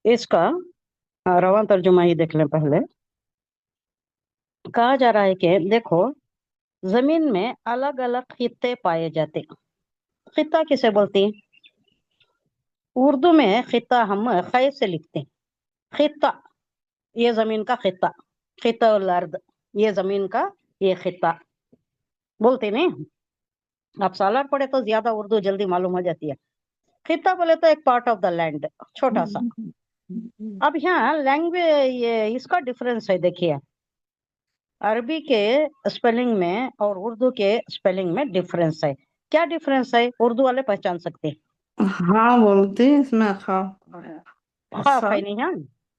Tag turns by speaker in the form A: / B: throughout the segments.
A: इसका रवां तर्जुमा ही देख लें पहले। कहा जा रहा है कि देखो, जमीन में अलग अलग खित्ते पाए जाते। खित्ता किसे बोलते हैं? उर्दू में खित्ता हम खे से लिखते हैं। खित्ता, ये जमीन का खित्ता। खित्ता उल अर्द, ये जमीन का ये खित्ता बोलते नहीं। आप सालार पढ़े तो ज्यादा उर्दू जल्दी मालूम हो जाती है। खित्ता बोले तो एक पार्ट ऑफ द लैंड, छोटा सा। अब यहाँ लैंग्वेज, ये इसका डिफरेंस है, देखिए। अरबी के स्पेलिंग में और उर्दू के स्पेलिंग में डिफरेंस है। क्या डिफरेंस है, उर्दू वाले पहचान सकते हैं?
B: हाँ बोलते हैं, इसमें खाफ है।
A: खाफ
B: ऐसा।
A: है नहीं, हाँ।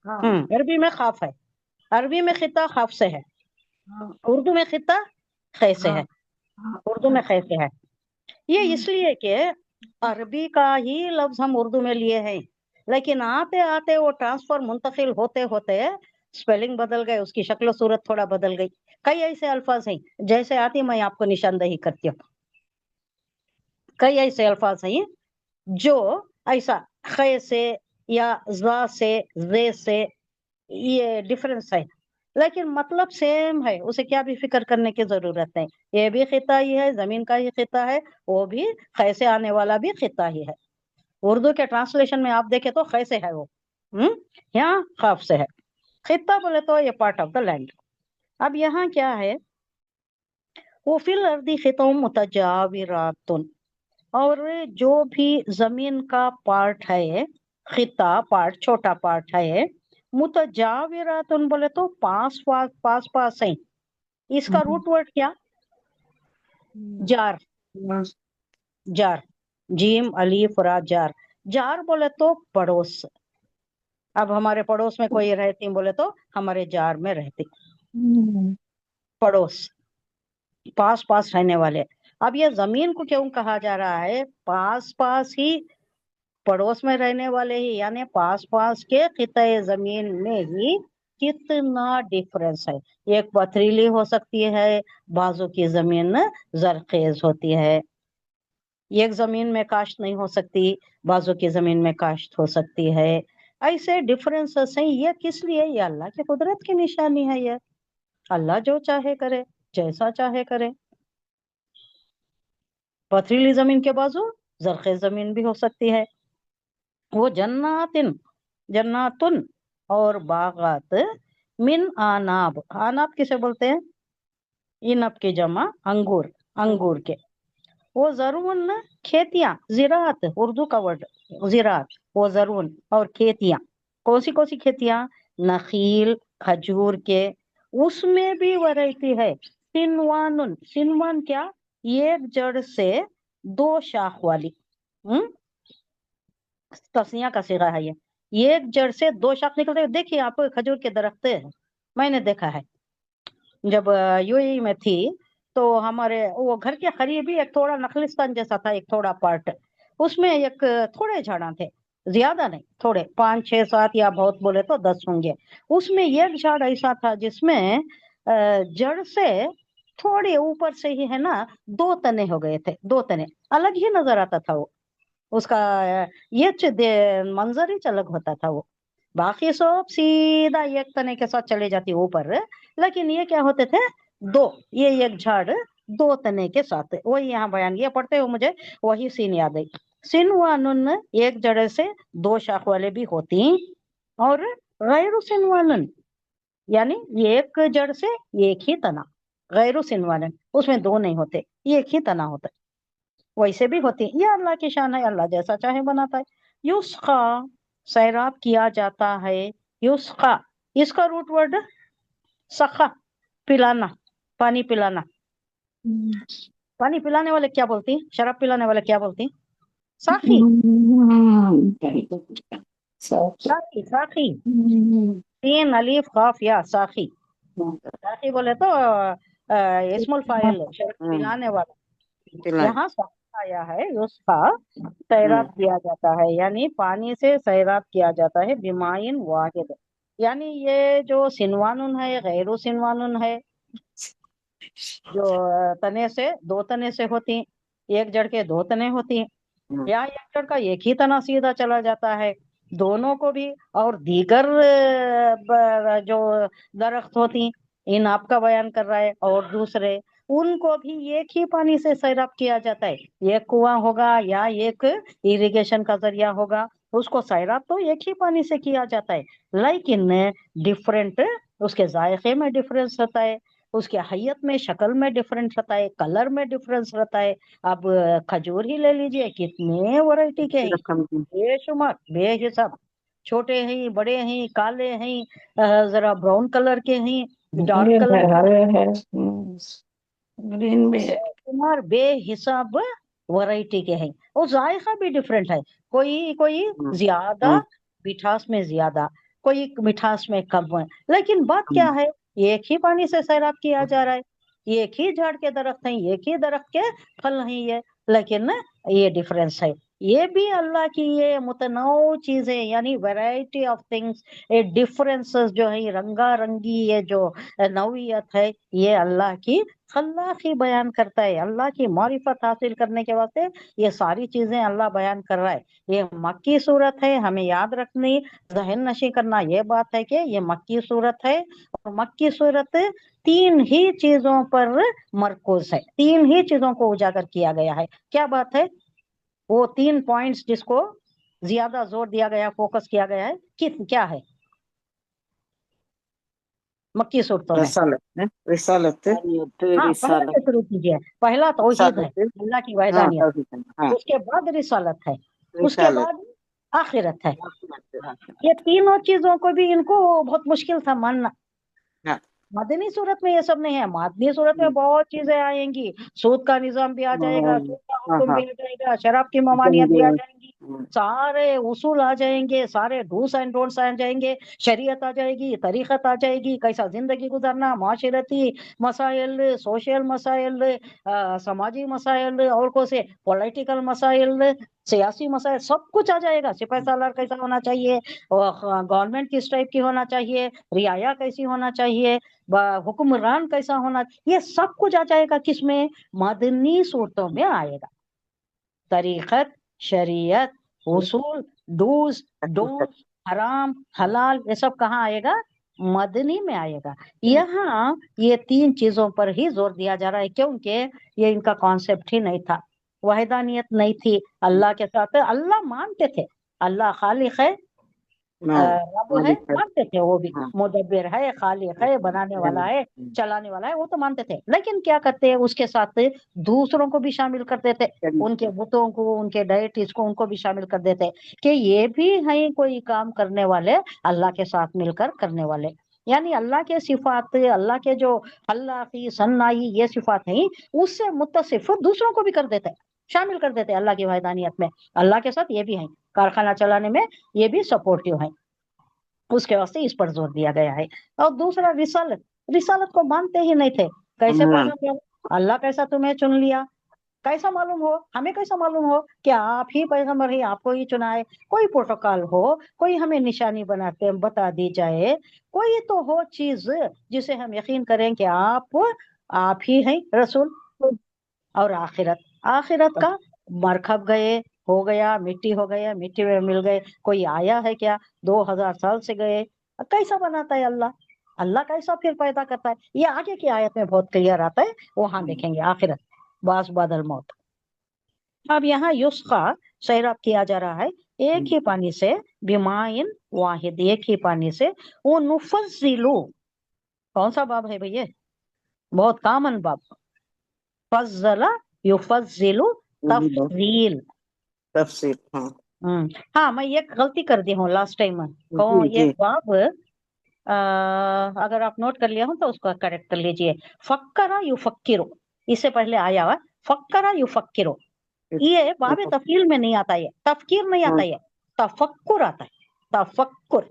B: हाँ।
A: अरबी में खाफ है। अरबी में खिता खाफ से है।
B: हाँ।
A: उर्दू में खिता खे से
B: हाँ।
A: है। उर्दू में खे से है। ये
B: हाँ।
A: इसलिए कि अरबी का ही लफ्ज हम उर्दू में लिए हैं, लेकिन आते आते वो ट्रांसफर मुंतकिल होते होते स्पेलिंग बदल गए, उसकी शक्ल सूरत थोड़ा बदल गई। कई ऐसे अल्फाज हैं, जैसे आती मैं आपको निशानदही करती हूँ। कई ऐसे अल्फाज हैं जो ऐसा खे से या जा से, जे से, ये डिफरेंस है, लेकिन मतलब सेम है। उसे क्या भी फिक्र करने की जरूरत नहीं। ये भी खिता ही है, जमीन का ही खिता है। वो भी खे से आने वाला भी खिता ही है। उर्दू के ट्रांसलेशन में आप देखें तो खे से है वो, यहाँ खाफ से है। खिता बोले तो ये पार्ट ऑफ द लैंड। अब यहाँ क्या है, वो फिल अर्दी खितों मुतजाविरातुन, और जो भी जमीन का पार्ट है, खिता पार्ट, छोटा पार्ट है। मुतजाविरातुन बोले तो पास पास पास पास है। इसका रूट वर्ड क्या? जार। जार, जीम अलीफ रा, जार। जार बोले तो पड़ोस। अब हमारे पड़ोस में कोई रहती बोले तो हमारे जार में रहती। पड़ोस, पास पास रहने वाले। अब ये जमीन को क्यों कहा जा रहा है पास पास ही, पड़ोस में रहने वाले ही, यानी पास पास के खिते जमीन में ही कितना डिफरेंस है। एक पथरीली हो सकती है, बाजू की जमीन जरखेज होती है। एक जमीन में काश्त नहीं हो सकती, बाजू की जमीन में काश्त हो सकती है। ऐसे डिफरेंसेस हैं। ये किस लिए? ये अल्लाह की कुदरत की निशानी है। ये अल्लाह जो चाहे करे, जैसा चाहे करे। पथरीली जमीन के बाजू जरखेज जमीन भी हो सकती है। वो जन्नातिन, जन्नातुन, और बागात, मिन आनाब। आनाब किसे बोलते हैं? इनब की जमा अंगूर, अंगूर के। वो जरून, खेतियां, जिरात, उर्दू का वर्ड जिरात। वो जरून और खेतियां, कौन सी खेतियां? नखील, खजूर के। उसमें भी वैरायटी है। सिनवानुन, सिनवान क्या? एक जड़ से दो शाख वाली। हम्म तस्निया का सिगा है ये। एक जड़ से दो शाख निकलते हैं। देखिए आप खजूर के दरख्त हैं, मैंने देखा है। जब यूएई में थी तो हमारे वो घर के करीब ही एक थोड़ा नखलिस्तान जैसा था, एक थोड़ा पार्ट। उसमें एक थोड़े झाड़ा थे, ज्यादा नहीं, थोड़े 5 6 7, या बहुत बोले तो 10 होंगे। उसमें एक झाड़ ऐसा था जिसमें जड़ से थोड़े ऊपर से ही है ना, दो तने हो गए थे। दो तने अलग ही नजर आता था वो। उसका मंजर ही अलग होता था वो। बाकी सब सीधा एक तने के साथ चले जाती ऊपर, लेकिन ये क्या होते थे? दो, ये एक झाड़ दो तने के साथ। वही यहाँ बयान, ये पढ़ते हुए मुझे वही सीन याद आई। सिन व नुन, एक जड़ से दो शाख वाले भी होती। और गैरु सिनवानन, यानी एक जड़ से एक ही तना। गैरु सिनवानन, उसमें दो नहीं होते, एक ही तना होता है। वैसे भी होती। ये अल्लाह की शान है, अल्लाह जैसा चाहे बनाता है। युस्का, सैराब किया जाता है। युस्का, इसका रूट वर्ड सखा, पिलाना, पानी पिलाना। पानी पिलाने वाले क्या बोलती हैं? शराब पिलाने वाले क्या बोलती हैं? साखी, साखी, साखी। तीन अलीफ काफ या, साखी। साखी बोले तो इस्मुल फाइल, शराब पिलाने वाला। यहाँ साखा आया है, उसका सैराब किया जाता है, यानी पानी से सैराब किया जाता है। बिमाइन वाहिद, यानी ये जो सिनवानुन है, गैरो सिनवानुन है, जो तने से दो तने से होती, एक जड़ के दो तने होती हैं। या एक जड़ का एक ही तना सीधा चला जाता है। दोनों को भी, और दीगर जो दरख्त होती, इन आपका बयान कर रहा है, और दूसरे उनको भी एक ही पानी से सैराब किया जाता है। एक कुआं होगा या एक इरिगेशन का जरिया होगा, उसको सैराब तो एक ही पानी से किया जाता है, लेकिन डिफरेंट, उसके जायके में डिफरेंस रहता है, उसके हैयत में, शक्ल में डिफरेंस रहता है, कलर में डिफरेंस रहता है। अब खजूर ही ले लीजिए, कितने वैरायटी के हैं,
B: रकम की
A: बेशुमार, बेहिसाब, छोटे हैं, बड़े हैं, काले हैं, जरा ब्राउन कलर के हैं, डार्क
B: ग्रीन है,
A: कलर के,
B: हरे है, ग्रीन भी है।
A: बेशुमार बेहिसाब वैरायटी के हैं। और जायका भी डिफरेंट है, कोई कोई ज्यादा
B: हम्म,
A: मिठास में ज्यादा, कोई मिठास में कम है, लेकिन बात क्या
B: हम्म,
A: है, एक ही पानी से सैराब किया जा रहा है, एक ही झाड़ के दरख्त हैं, एक ही दरख्त के फल हैं ये, लेकिन ना ये डिफरेंस है। ये भी अल्लाह की ये मुतनौ चीजें, यानी वैरायटी ऑफ थिंग्स, ये डिफरेंसेस जो है, रंगा रंगी ये जो नौइयत है, ये अल्लाह की खल्लाकी बयान करता है। अल्लाह की मारिफत हासिल करने के वास्ते ये सारी चीजें अल्लाह बयान कर रहा है। ये मक्की सूरत है, हमें याद रखनी, जहन नशी करना ये बात है कि ये मक्की सूरत है, और मक्की सूरत तीन ही चीजों पर मरकूज है, तीन ही चीजों को उजागर किया गया है। क्या बात है? वो तीन पॉइंट्स जिसको ज्यादा जोर दिया गया, फोकस किया गया है, क्या है मक्की सूरतों में?
B: रिसालत है, रिसालत है,
A: हाँ, पहले से
B: रिसालत,
A: शुरू कीजिए। पहला तौहीद है,
B: रिसालत है।
A: अल्लाह की
B: हाँ,
A: वहदानियत,
B: तौहीद है, हाँ,
A: उसके बाद रिसालत है, उसके
B: रिसालत,
A: बाद आखिरत है।
B: हाँ,
A: ये तीनों चीजों को भी इनको बहुत मुश्किल था मानना।
B: हाँ,
A: मदनी सूरत में ये सब नहीं है, मदनी सूरत में बहुत चीजें आएंगी, सूद का निजाम भी आ जाएगा, सूद का
B: हाँ,
A: हुक्म
B: हाँ,
A: भी आ जाएगा, शराब की ममानियत भी आ
B: जंग,
A: जाएंगी, सारे उसूल आ जाएंगे, सारे डूस एंड डोंट्स आ जाएंगे, शरीयत आ जाएगी, तरीकत आ जाएगी, कैसा जिंदगी गुजारना, माशरती मसाइल, सोशल मसाइल, समाजी मसाइल, और कौन से पॉलिटिकल मसाइल, सियासी मसाइल, सब कुछ आ जाएगा। सिपाही सालार कैसा होना चाहिए, गवर्नमेंट किस टाइप की होना चाहिए, रियाया कैसी होना चाहिए, हुक्मरान कैसा होना, ये सब कुछ आ जाएगा किसमें? मदनी सूरतों में आएगा। तरीकत, शरीयत, उसूल, डूज, डोंट, हराम, हलाल, ये सब कहाँ आएगा? मदनी में आएगा। यहाँ ये तीन चीजों पर ही जोर दिया जा रहा है, क्योंकि ये इनका कॉन्सेप्ट ही नहीं था, वहदानियत नहीं थी अल्लाह के साथ। अल्लाह मानते थे, अल्लाह खालिक है, रब है,
B: मालिक है,
A: मानते थे वो भी,
B: हाँ,
A: मुदब्बिर है, खालिक है, बनाने वाला है, चलाने वाला है, वो तो मानते थे, लेकिन क्या करते हैं, उसके साथ दूसरों को भी शामिल कर देते, उनके बुतों को, उनके डायटीज को, उनको भी शामिल कर देते कि ये भी है कोई काम करने वाले, अल्लाह के साथ मिलकर करने वाले। यानी अल्लाह के सिफात, अल्लाह के जो अल्लाही सन्नाई ये सिफात है, उससे मुत्तसिफ दूसरों को भी कर देते, शामिल कर देते अल्लाह की वहदानियत में। अल्लाह के साथ ये भी है, कारखाना चलाने में ये भी सपोर्टिव है, उसके वास्ते इस पर जोर दिया गया है। और दूसरा रिसालत, रिसालत को मानते ही नहीं थे। कैसे
B: मान,
A: पैगंबर? अल्लाह कैसा तुम्हें चुन लिया? कैसा मालूम हो, हमें कैसा मालूम हो कि आप ही पैगंबर ही, आपको ही चुना है? कोई प्रोटोकॉल हो, कोई हमें निशानी बनाते बता दी जाए, कोई तो हो चीज जिसे हम यकीन करें कि आप ही हैं रसूल। और आखिरत, आखिरत का मरकब गए, हो गया, मिट्टी हो गया, मिट्टी में मिल गए, कोई आया है क्या? 2000 साल से गए, कैसा बनाता है अल्लाह? अल्लाह कैसा फिर पैदा करता है? ये आगे की आयत में बहुत क्लियर आता है, वहां देखेंगे आखिरत, बास बादल मौत। अब यहाँ युस्खा, सैराब किया जा रहा है एक ही पानी से, बिमाइन वाहिद, एक ही पानी से, वो नुफज़िलु, कौन सा बाब है भैया? बहुत कॉमन बाब, फज़्ज़ला युफज़्ज़िलु, तफजील।
B: तफसीर, हाँ,
A: हाँ, मैं ये गलती कर दी हूँ लास्ट टाइम, को
B: जी,
A: ये
B: जी,
A: बाब अगर आप नोट कर लिया हो तो उसको करेक्ट कर लीजिए। फक्करा युफक्किरु, इससे पहले आया हुआ फक्करा युफक्किरु, ये बाब तफील में नहीं आता, ये तफकीर नहीं आता,
B: हाँ,
A: ये तफक्कुर आता है, तफक्कुर।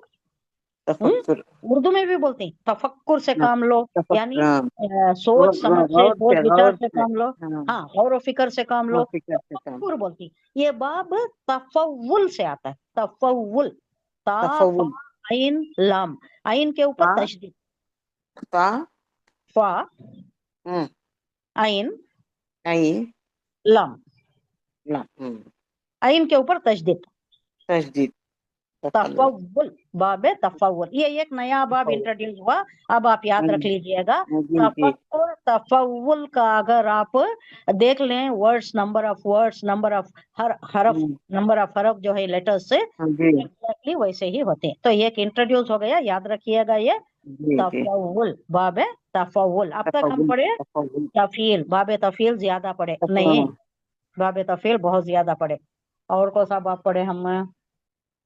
B: तफक्कुर,
A: उर्दू में भी बोलते हैं तफक्कुर से
B: हाँ,
A: काम लो, यानी
B: हाँ,
A: सोच समझ से,
B: गौर
A: सोच
B: से,
A: विचार
B: गौर
A: से
B: से,
A: काम लो।
B: हाँ,
A: हाँ, गौर व फिक्र से काम लो,
B: गौर फिक्र से काम,
A: तफक्कुर बोलती। ये बाब तफव्वुल से आता है, तफव्वुल, ता फा
B: तफव्वुल,
A: आइन लाम, आइन के ऊपर
B: ता,
A: तशदीद,
B: ता,
A: फा
B: हम्म,
A: आइन
B: नहीं,
A: लाम,
B: ला,
A: आइन के ऊपर तशदीद,
B: तशदीद, तफल्लुल
A: तफव्वुल, बाब तफव्वुल, ये एक नया बाब इंट्रोड्यूस हुआ। अब आप याद रख लीजिएगा,
B: जी जी
A: तफक्कुर तफव्वुल का अगर आप देख लें words, number of words, number of हरफ, नंबर ऑफ हरफ जो है लेटर्स से
B: जी
A: एग्जैक्टली वैसे ही होते हैं। तो ये एक इंट्रोड्यूस हो गया, याद रखिएगा ये
B: जी जी
A: तफव्वुल, बाब तफव्वुल। अब तक हम
B: तफव्वुल
A: पढ़े
B: तफव्वुल
A: तफील, बाब तफील ज्यादा पढ़े नहीं,
B: तफव्वुल
A: बाब तफील बहुत ज्यादा पढ़े। और कौन सा बाब पढ़े हम?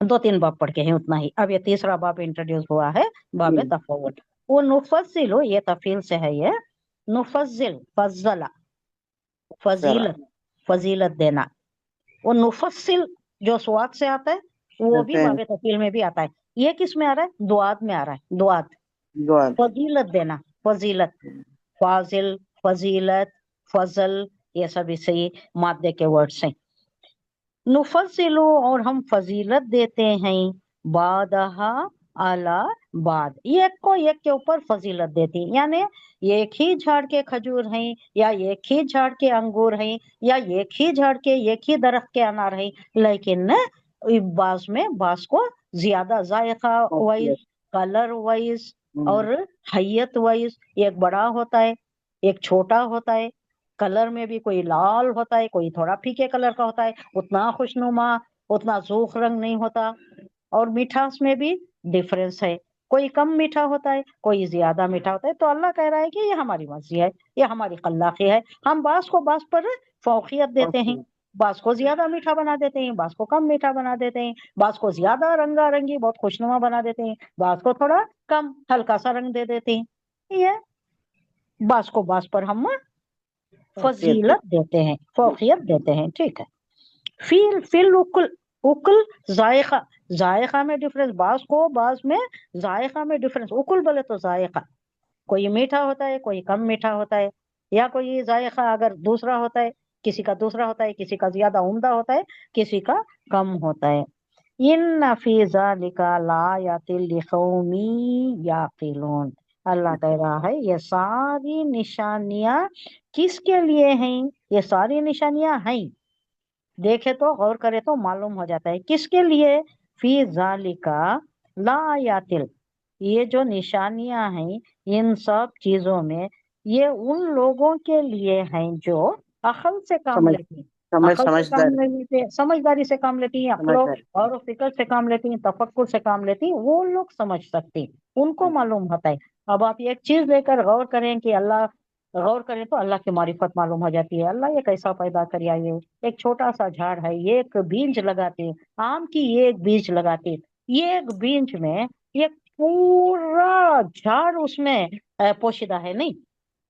A: 2-3 बाब पढ़ के हैं, उतना ही। अब ये तीसरा बाब इंट्रोड्यूस हुआ है, बाब
B: जी
A: तफव्वुल। वो नुफस्सिलु, ये तफील से है ये, नुफस्सिल, फज्जला,
B: जरा
A: फजीलत, फजीलत देना। वो मुफस्सिल जो स्वाद से आता है वो भी
B: जैसे
A: बाब तफील में भी आता है। ये किस में आ रहा है? दुआत में आ रहा है, दुआत।
B: दुआत
A: फजीलत देना, फजीलत, फाजिल, फजीलत, फजल, ये सब इसे ही मादे के वर्ड्स हैं। नुफस्सिलु, और हम फजीलत देते हैं, बादहा, आला, बाद, एक को एक के ऊपर फजीलत देती है। यानी एक ही झाड़ के खजूर हैं, या एक ही झाड़ के अंगूर हैं, या एक ही झाड़ के, एक ही दरख्त के अनार हैं, लेकिन बास में बास को ज्यादा जायका वाइज, कलर वाइज और हैयत वाइज, एक बड़ा होता है, एक छोटा होता है। कलर में भी कोई लाल होता है, कोई थोड़ा फीके कलर का होता है, उतना खुशनुमा, उतना जोख रंग नहीं होता। और मिठास में भी डिफरेंस है, कोई कम मीठा होता है, कोई ज्यादा मीठा होता है। तो अल्लाह कह रहा है कि ये हमारी मर्जी है, ये हमारी खल्लाकी है। हम बास को बास पर फौकियत देते हैं, बास को ज्यादा मीठा बना देते हैं, बास को कम मीठा बना देते हैं, बास को ज्यादा रंगा रंगी बहुत खुशनुमा बना देते हैं, बास को थोड़ा कम हल्का सा रंग दे देते हैं। ये बास को बास पर हम फजीलत देते हैं, फौकियत देते हैं, ठीक है। फील, फिल, उकुल, उकुल, जायका, जायका में डिफरेंस, बास को बास में जायका में डिफरेंस। उकुल बोले तो जायका, कोई मीठा होता है, कोई कम मीठा होता है, या कोई जायका अगर दूसरा होता है, किसी का दूसरा होता है, किसी का ज्यादा उम्दा होता है, किसी का कम होता है। इन्न फी ज़ालिका लायातिल लिकौमी याकिलून, अल्लाह कह रहा है ये सारी निशानियां किसके लिए हैं? ये सारी निशानियां हैं, देखे तो गौर करे तो मालूम हो जाता है किसके लिए। फी ज़ालिका लायातिल, ये जो निशानियां हैं इन सब चीजों में, ये उन लोगों के लिए हैं जो अकल से काम
B: समझ
A: लेते हैं,
B: समझ
A: अकल से काम
B: समझदार
A: नहीं लेते, समझदारी से काम लेती हैं, अक्लो
B: समझदार
A: और फिक्र से काम लेती हैं, तफक्कुर से काम लेती हैं, वो लोग समझ सकते हैं, उनको मालूम होता है। अब आप एक चीज लेकर गौर करें कि अल्लाह, गौर करें तो अल्लाह की मारिफत मालूम हो जाती है। अल्लाह ये कैसा पैदा कर ये एक छोटा सा झाड़ है, ये एक बीज लगाते हैं, आम की ये एक बीज लगाते हैं, ये एक बीज में ये पूरा झाड़ उसमें पोशीदा है नहीं।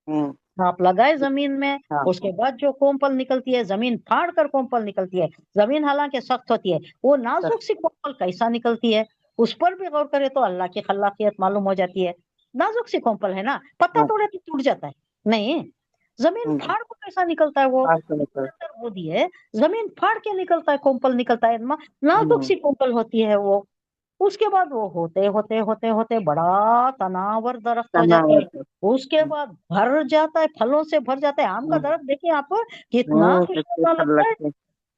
B: हम्म
A: आप लगाए जमीन में,
B: हाँ
A: उसके बाद जो कोमपल निकलती है, जमीन फाड़ कर कोमपल निकलती है, जमीन हालांकि सख्त होती है, वो नाजुक सी कोमपल कैसा निकलती है, उस पर भी गौर करे तो अल्लाह की खल्लाकियत मालूम हो जाती है। नाजुक सी कोमपल है ना, पत्ता
B: हाँ
A: तोड़े तो टूट जाता है नहीं, जमीन फाड़ को कैसा निकलता है वो,
B: बात समझ
A: उसके अंदर वो दिए, जमीन फाड़ के निकलता है, कोमपल निकलता है, नाजुक सी कोमपल होती है वो। उसके बाद वो होते होते होते होते बड़ा तनावर दरख्त हो जाता है, उसके बाद भर जाता है, फलों से भर जाता है। आम का दरख्त देखिए आप, कितना
B: कितने
A: खुशबूदार
B: सब
A: लगता है,
B: लगते हैं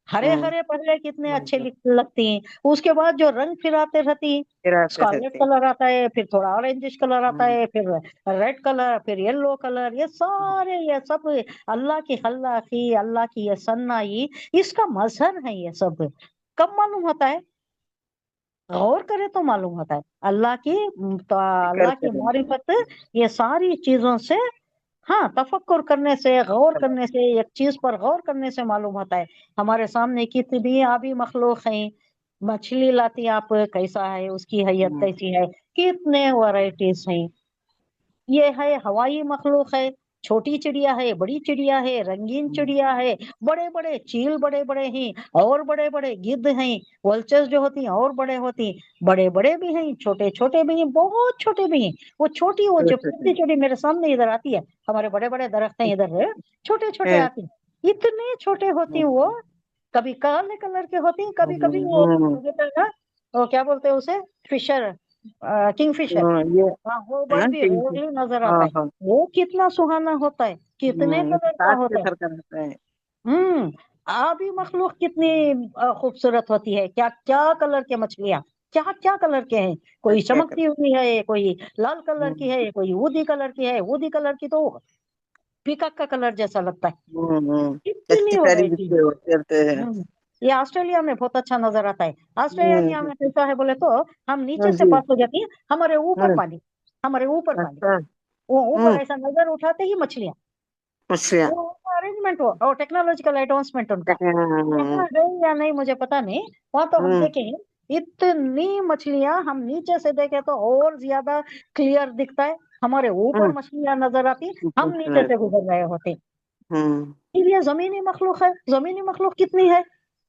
A: हरे हरे पहले कितने अच्छे लगती हैं, उसके बाद जो रंग फिराते रहती हैं,
B: फिर आते
A: स्कारलेट
B: रहते हैं
A: कलर आता है, फिर थोड़ा ऑरेंजिश कलर आता है, फिर रेड कलर, फिर येलो कलर, ये सारे ये सब अल्लाह की खल्लाकी, अल्लाह की ये सन्नाई, इसका मजहर है ये सब। कब मालूम होता है? गौर करे तो मालूम होता है अल्लाह की, तो
B: फिक्र
A: अल्लाह की
B: करें
A: मारिफत ये सारी चीजों से, हाँ, तफक्कुर करने से, गौर करने से, एक चीज पर गौर करने से मालूम होता है। हमारे सामने कितनी आबी मखलूक हैं, मछली लाती आप, कैसा है उसकी हैयत, कैसी है, कितने वैरायटीज हैं। ये है हवाई मखलूक है, छोटी चिड़िया है, बड़ी चिड़िया है, रंगीन चिड़िया है, बड़े बड़े चील बड़े बड़े हैं, और बड़े बड़े गिद्ध हैं, वल्चर्स जो होती हैं और बड़े होती हैं, बड़े बड़े भी हैं, छोटे छोटे भी हैं, बहुत छोटे भी हैं। वो छोटी, वो जो छोटी छोटी मेरे सामने इधर आती है, हमारे बड़े बड़े दरख्त हैं इधर, छोटे छोटे आती हैं, इतने छोटे होती हैं वो, कभी काले कलर के होती हैं, कभी कभी वो कहते हैं ना, वो क्या बोलते हैं उसे, फिशर, किंग फिशर,
B: ये
A: हाँ वो बर्ड भी
B: ठीक है
A: रेयरली नजर आता
B: हाँ
A: है।
B: हाँ
A: वो कितना सुहाना होता है, कितने कलर का
B: ताज के
A: होता है।
B: सर का रहता है
A: आबी मखलूक कितनी खूबसूरत होती है, क्या क्या कलर की मछलियां, क्या क्या कलर के हैं, कोई
B: क्या
A: चमकती हुई है, कोई लाल कलर की है, कोई ऊदी कलर की है। ऊदी कलर की तो पीकॉक का कलर जैसा लगता है। कितनी
B: कश्ती प्यारी
A: वैरायटी।
B: दिखते होते हैं।
A: ये ऑस्ट्रेलिया में बहुत अच्छा नजर आता है। ऑस्ट्रेलिया
B: हम्म,
A: में कैसा है बोले तो, हम
B: हाँ
A: नीचे से
B: जी।
A: पास हो जाती है, हमारे ऊपर
B: हम्म,
A: पानी, हमारे ऊपर पानी।
B: अच्छा।
A: वो ऊपर
B: हम्म,
A: ऐसा नजर उठाते ही मछलियां।
B: मछलियाँ।
A: वो अरेंजमेंट हो और टेक्नोलॉजिकल एडवांसमेंट उनका।
B: हम्म,
A: यहाँ है या नहीं मुझे पता नहीं, वहां तो हम
B: हम्म,
A: देखे हैं, इतनी मछलियां, हम नीचे से देखे तो और ज्यादा क्लियर दिखता है। हमारे ऊपर
B: हम्म,
A: मछलियां नजर आती, हम नीचे से
B: हम्म,
A: गुजर रहे होते।
B: हम्म,
A: फिर ये जमीनी मखलूक है, जमीनी मखलूक कितनी है,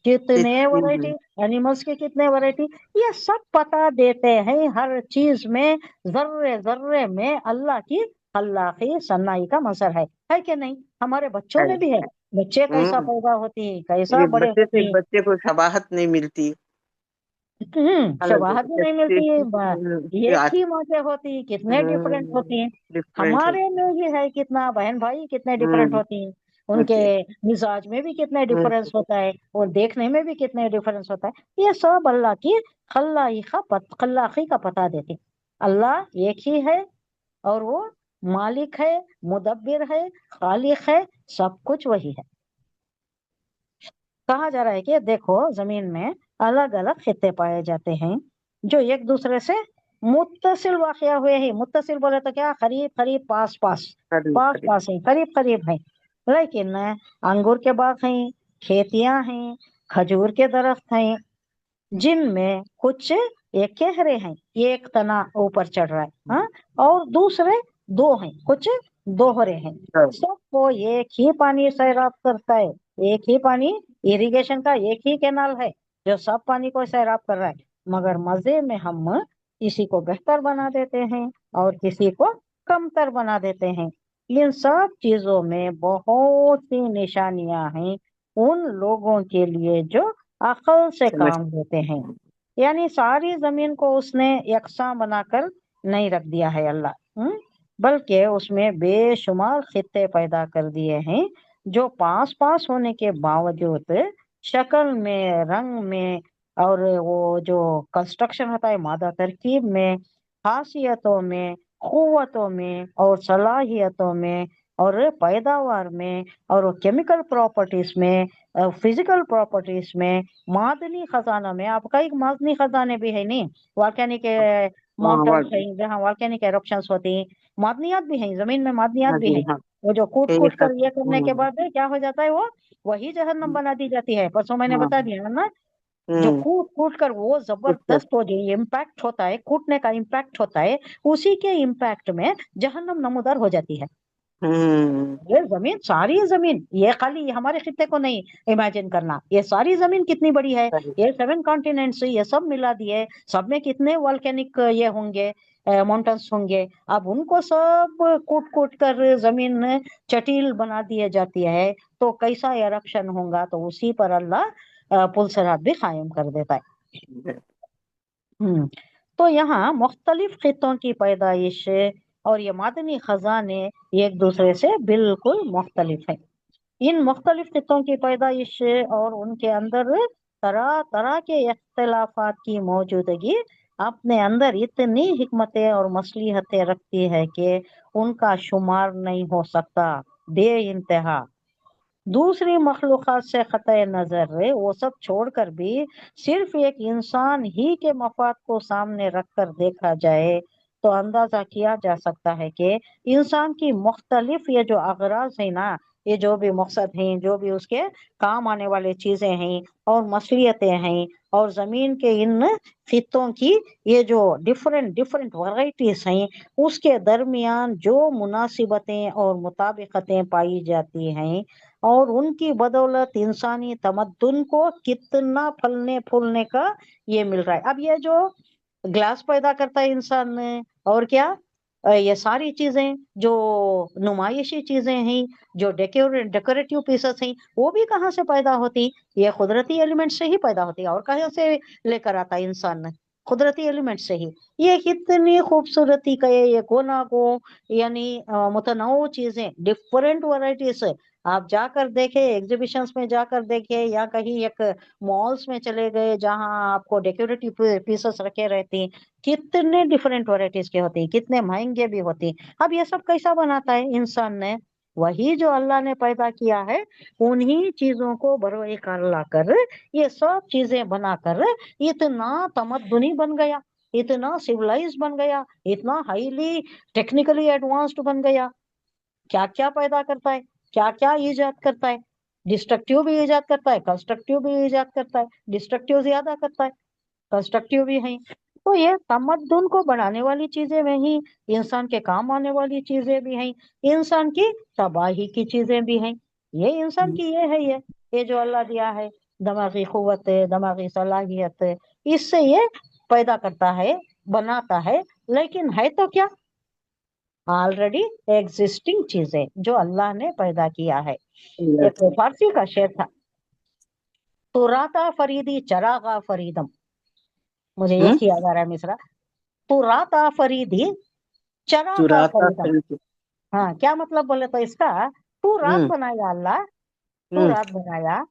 A: कितने वैरायटी,
B: हम्म,
A: एनिमल्स के कितने वैरायटी, ये सब पता देते हैं। हर चीज में, जर्रे जर्रे में अल्लाह की अल्लाही सन्नाई का मंजर है कि नहीं? हमारे बच्चों
B: है।
A: में भी है, बच्चे कैसा
B: हम्म,
A: पैदा होती है, कैसा
B: एक
A: बड़े
B: बच्चे से
A: होती
B: एक
A: है।
B: बच्चे को शबाहत नहीं मिलती। अलग
A: शबाहत भी नहीं मिलती है। एक ही माँ से होती है, कितने डिफरेंट होती हैं।
B: डिफरेंट
A: हमारे
B: होती
A: में भी है कितना, बहन भाई कितने
B: है।
A: डिफरेंट होती हैं। उनके
B: होती है।
A: मिजाज में भी कितने
B: हम्म,
A: डिफरेंस होता है, और देखने में भी कितने डिफरेंस होता है। ये सब अल्लाह की खल्लाकी का पता देती। अल्लाह एक ही है, और वो मालिक है, मुदब्बिर है, खालिक है, सब कुछ वही है। कहा जा रहा है कि देखो, जमीन में अलग अलग खित्ते पाए जाते हैं, जो एक दूसरे से मुत्तसिल वाक़या हुए हैं। मुत्तसिल बोले तो क्या, करीब करीब, पास पास,
B: करीब
A: पास
B: करीब।
A: पास है, करीब करीब है। लेकिन अंगूर के बाग हैं, खेतियां हैं, खजूर के दरख्त हैं, जिनमें कुछ एक गहरे हैं, एक तना ऊपर चढ़ रहा है, हाँ, और दूसरे दो हैं, कुछ दोहरे हैं।
B: सब।
A: सबको एक ही पानी सैराब करता है, एक ही पानी, इरिगेशन का एक ही कैनाल है जो सब पानी को सैराब कर रहा है। मगर मजे में हम किसी को बेहतर बना देते हैं और किसी को कमतर बना देते हैं। इन सब चीजों में बहुत सी निशानियां हैं उन लोगों के लिए जो अकल से
B: समझ।
A: काम लेते हैं। यानी सारी जमीन को उसने यकसा बनाकर नहीं रख दिया है अल्लाह, बल्कि उसमें बेशुमार खित्ते पैदा कर दिए हैं, जो पास पास होने के बावजूद शक्ल में, रंग में, और वो जो कंस्ट्रक्शन होता है, मादा तरकीब में, खासियतों में, कुव्वतों में, और सलाहियतों में, और पैदावार में, और केमिकल प्रॉपर्टीज में, फिजिकल प्रॉपर्टीज में, मादनी खजाना में। आपका एक मादनी खजाने भी है नहीं, वॉल्केनिक
B: हाँ
A: माउंटेन्स
B: वर्ड।
A: है जहाँ वॉल्केनिक एरप्शंस होती हैं, मादनियात भी हैं, जमीन में मादनियात
B: हाँ
A: भी
B: जी,
A: हैं।
B: हाँ।
A: वो जो कूट
B: यही
A: कूट कर ये करने के बाद क्या हो जाता है, वो वही जहन्नम बना दी जाती है। परसों मैंने बता
B: हाँ।
A: दिया ना, जो
B: हम्म।
A: कूट कूट कर वो
B: कुछ कर।
A: जबरदस्त हो, जो इम्पैक्ट होता है, कूटने का इम्पैक्ट होता है, उसी के इम्पैक्ट में जहन्नम नमूदार हो जाती है।
B: हम्म।
A: ये जमीन, सारी जमीन, ये खाली हमारे खित्ते को नहीं इमेजिन करना, ये सारी जमीन कितनी बड़ी है।
B: सही।
A: ये 7 कॉन्टिनेंट्स, ये सब मिला दिए, सब में कितने वॉल्केनिक ये होंगे, माउंटेन्स होंगे। अब उनको सब कूट कूट कर जमीन चटील बना दिए जाती है, तो कैसा एरप्शन होगा, तो उसी पर अल्लाह पुलसरात भी कायम कर देता है। हम्म तो यहाँ मुख्तलिफ खित्तों की पैदाइश और ये मादनी खजाने एक दूसरे से बिल्कुल मुख्तलिफ है। इन मुख्तलिफ खित्तों की पैदाइश और उनके अंदर तरह तरह के इख्तिलाफात की मौजूदगी अपने अंदर इतनी हिकमतें और मसलिहतें रखती है कि उनका शुमार नहीं हो सकता, बे इंतहा। दूसरी मखलूक़ात से क़त्ए नजर है, वो सब छोड़कर भी सिर्फ एक इंसान ही के मफाद को सामने रखकर देखा जाए, तो अंदाजा किया जा सकता है कि इंसान की मुख्तलिफ ये जो अगराज है ना, ये जो भी मकसद हैं, जो भी उसके काम आने वाले चीजें हैं और मसलियतें हैं, और जमीन के इन खित्तों की ये जो डिफरेंट डिफरेंट वैरायटीज हैं, उसके दरमियान जो मुनासिबतें और मुताबिकतें पाई जाती हैं, और उनकी बदौलत इंसानी तमद्दुन को कितना फलने फूलने का ये मिल रहा है। अब ये जो ग्लास पैदा करता है इंसान ने, और क्या, ये सारी चीजें जो नुमाइशी चीजें हैं, जो डेकोरेटिव पीसेस हैं, वो भी कहाँ से पैदा होती? ये कुदरती एलिमेंट से ही पैदा होती है। और कहाँ से लेकर आता है इंसान ने? कुदरती एलिमेंट से ही। ये कितनी खूबसूरती का ये गोना गो, यानी मुतनौ चीजें, डिफरेंट वैरायटीज आप जाकर देखे, एग्जीबिशंस में जाकर देखे, या कहीं एक मॉल्स में चले गए जहां आपको डेकोरेटिव पीसेस रखे रहते हैं, कितने डिफरेंट वैरायटीज के होते हैं, कितने महंगे भी होते हैं। अब ये सब कैसा बनाता है इंसान ने? वही जो अल्लाह ने पैदा किया है, उन्हीं चीजों को बरोए कार लाकर ये सब चीजें बनाकर इतना तमद्दुनी बन गया, इतना सिविलाइज बन गया, इतना हाईली टेक्निकली एडवांस्ड बन गया। क्या क्या पैदा करता है, क्या क्या इजाद करता है। डिस्ट्रक्टिव भी इजाद करता है, कंस्ट्रक्टिव भी इजाद करता है। डिस्ट्रक्टिव ज्यादा करता है, कंस्ट्रक्टिव भी है। तो ये तमद्दुन को बढ़ाने वाली चीजें में ही, इंसान के काम आने वाली चीजें भी हैं, इंसान की तबाही की चीजें भी हैं। ये इंसान की ये जो अल्लाह दिया है, दिमागी कुव्वत, दिमागी सलाहियत, इससे ये पैदा करता है, बनाता है। लेकिन है तो क्या? ऑलरेडी एग्जिस्टिंग चीजें जो अल्लाह ने पैदा किया है। एक फारसी का शेर था, तुराता फरीदी चरागा फरीदम। मुझे एक ही याद आ रहा है मिसरा, तुराता फरीदी चरागा
B: चुराता
A: फरीदम।
B: खरीद।
A: हाँ, क्या मतलब बोले तो इसका, तू रात बनाया अल्लाह, तू रात बनाया,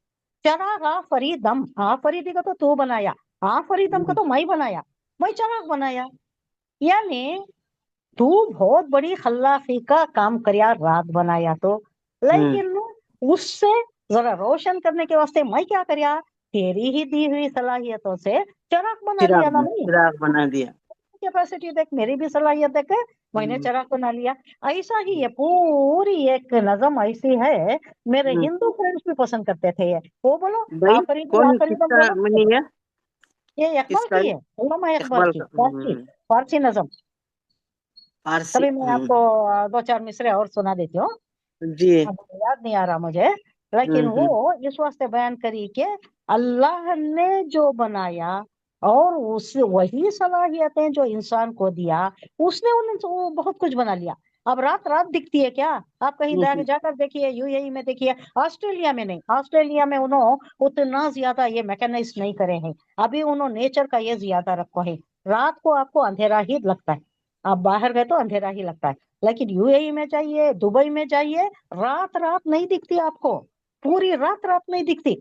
A: चरागा फरीदम, हाँ फरीदी को तो तू बनाया, हाँ फरीदम को तो मैं बनाया, मैं चराग बनाया। यानी तू बहुत बड़ी खल्लाकी का काम करया, रात बनाया तो, लेकिन उससे जरा रोशन करने के वास्ते मैं क्या करया, तेरी ही दी हुई सलाहियतों से चराग बना लिया ना भाई।
B: चिराग बना दिया।
A: कैपेसिटी देख, मेरी भी सलाहियत देख, मैंने चराग बना लिया। ऐसा ही है, पूरी एक नजम ऐसी है। मेरे हिंदू फ्रेंड्स भी पसंद करते थे ये, वो बोलो
B: भाई
A: आफरीदी
B: कौन
A: आफरीदम
B: किसका
A: बोलो।
B: बनी है?
A: ये इकबाल
B: किसका
A: की
B: है?
A: है, अल्लामा इकबाल
B: इकबाल
A: की
B: का।
A: फारसी, फारसी नजम।
B: फारसी।
A: कभी मैं आपको दो चार मिसरे और सुना देती हूँ,
B: जी।
A: अब याद नहीं आ रहा मुझे। लेकिन वो इस वास्ते बयान करी कि अल्लाह ने जो बनाया और उस वही सलाहियतें जो इंसान को दिया, उसने वो बहुत कुछ बना लिया। अब रात रात दिखती है क्या? आप कहीं जाकर देखिए, यूएई में देखिए, ऑस्ट्रेलिया में नहीं, ऑस्ट्रेलिया में उन्होंने उतना ज्यादा ये मैकेनाइज नहीं करे हैं। अभी उन्होंने नेचर का ये ज्यादा रखा है। रात को आपको अंधेरा ही लगता है, आप बाहर गए तो अंधेरा ही लगता है। लेकिन यूएई में जाइए, दुबई में जाइए, रात रात नहीं दिखती आपको, पूरी रात रात नहीं दिखती।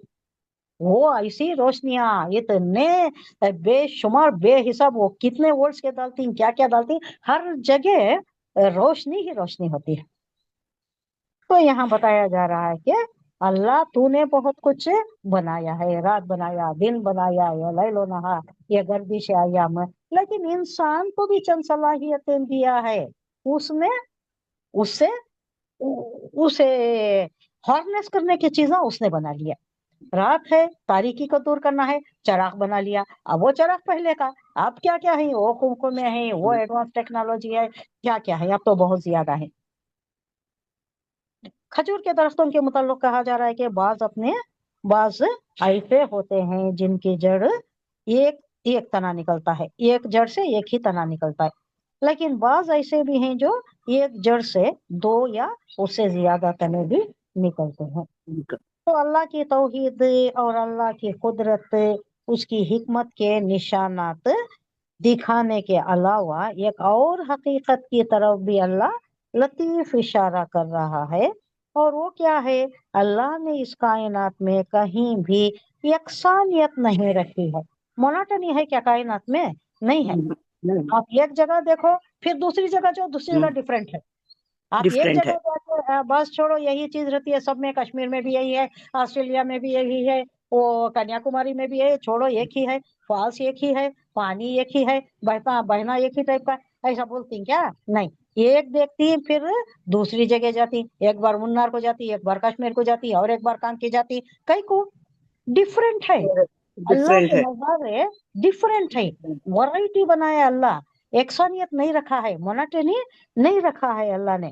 A: वो ऐसी रोशनियां, इतने बेशुमार बेहिसाब, वो कितने वोल्ट्स के डालती हैं, क्या क्या डालती हैं, हर जगह रोशनी ही रोशनी होती है। तो यहाँ बताया जा रहा है कि अल्लाह तूने बहुत कुछ बनाया है, रात बनाया, दिन बनाया, ये लैलो नहार, ये गर्दिश अय्याम, लेकिन इंसान को भी चंद सलाहियतें दिया है। उसने उससे उसे हार्नेस करने की चीजें उसने बना लिया। रात है, तारीकी को दूर करना है, चराग बना लिया। अब वो चराग पहले का, अब क्या क्या है, वो कुमकुम में है, वो एडवांस टेक्नोलॉजी है, क्या क्या है, अब तो बहुत ज्यादा है। खजूर के दरख्तों के मुताल्लिक कहा जा रहा है कि बाज ऐसे होते हैं जिनकी जड़ एक एक तना निकलता है, एक जड़ से एक ही तना निकलता है। लेकिन बाज ऐसे भी हैं जो एक जड़ से दो या उससे ज्यादा तने भी निकलते हैं। तो अल्लाह की तौहीद और अल्लाह की कुदरत, उसकी हिकमत के निशानात दिखाने के अलावा एक और हकीकत की तरफ भी अल्लाह लतीफ इशारा कर रहा है। और वो क्या है? अल्लाह ने इस कायनात में कहीं भी यकसानियत नहीं रखी है। मोनाटनी है क्या कायनात में? नहीं है। आप एक जगह देखो, फिर दूसरी जगह जो दूसरी जगह डिफरेंट है। आप एक
B: डिफरेंट
A: जगह
B: है।
A: जाके बस छोड़ो, यही चीज रहती है सब में, कश्मीर में भी यही है, ऑस्ट्रेलिया में भी यही है, वो कन्याकुमारी में भी है, छोड़ो एक ही है, फॉल्स एक ही है, पानी एक ही है, बहता बहना एक ही टाइप का है। ऐसा बोलती हैं क्या? नहीं। एक देखती है फिर दूसरी जगह जाती, एक बार मुन्नार को जाती, एक बार कश्मीर को जाती, और एक बार कांग की जाती, कई को डिफरेंट है। अल्लाह
B: डिफरेंट
A: के
B: है।
A: नजारे डिफरेंट है, वैरायटी बनाया अल्लाह, एकसानियत नहीं रखा है, मोनाटनी नहीं रखा है अल्लाह ने।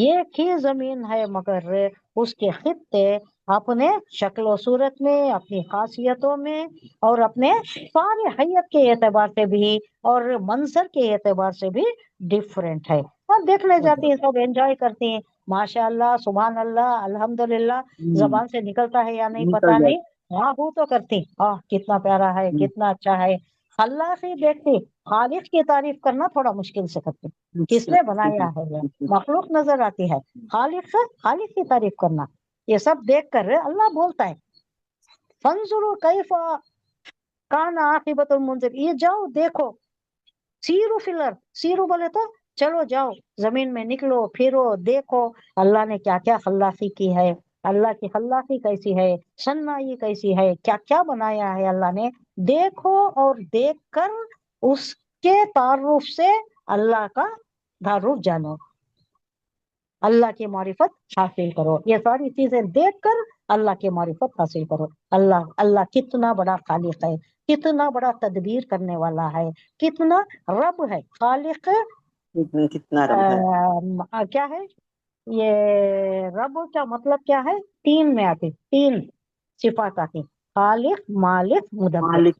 A: एक ही जमीन है मगर उसके खित्ते अपने शक्ल सूरत में, अपनी खासियतों में, और अपने सारे हैयत के एतबार से भी और मंजर के एतबार से भी डिफरेंट है। और देखने जाती है, सब एंजॉय करती हैं, माशाअल्लाह, सुभान अल्लाह, अल्हम्दुलिल्लाह, जबान से निकलता है या नहीं
B: निकल
A: पता
B: जाए।
A: नहीं। हाँ वो तो करती, हाँ कितना प्यारा है, कितना अच्छा है। अल्लाह से देखती, खालिक की तारीफ करना थोड़ा मुश्किल से करती। किसने बनाया है ये मखलूक नजर आती है, खालिक की तारीफ करना یہ سب دیکھ کر اللہ بولتا ہے فانظروا کیف کان عاقبۃ المنذر، یہ جاؤ دیکھو، سیرو فلر، سیرو بولے تو چلو جاؤ زمین میں نکلو پھرو دیکھو اللہ نے کیا کیا خلاقی کی ہے، اللہ کی خلاقی کیسی ہے، صنعی کیسی ہے، کیا کیا بنایا ہے اللہ نے، دیکھو اور دیکھ کر اس کے تعارف سے اللہ کا تعارف جانو، اللہ کی معرفت حاصل کرو، یہ ساری چیزیں دیکھ کر اللہ کی معرفت حاصل کرو۔ اللہ کتنا بڑا خالق ہے، کتنا بڑا تدبیر کرنے والا ہے، کتنا رب ہے، خالق
B: کتنا رب ہے،
A: کیا ہے یہ رب کا مطلب کیا ہے، تین میں آتی، تین صفات آتی، خالق مالک مدبر،
B: مالک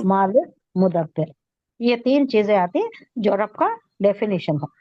A: مالک مدبر، یہ تین چیزیں آتی جو رب کا ڈیفینیشن ہے۔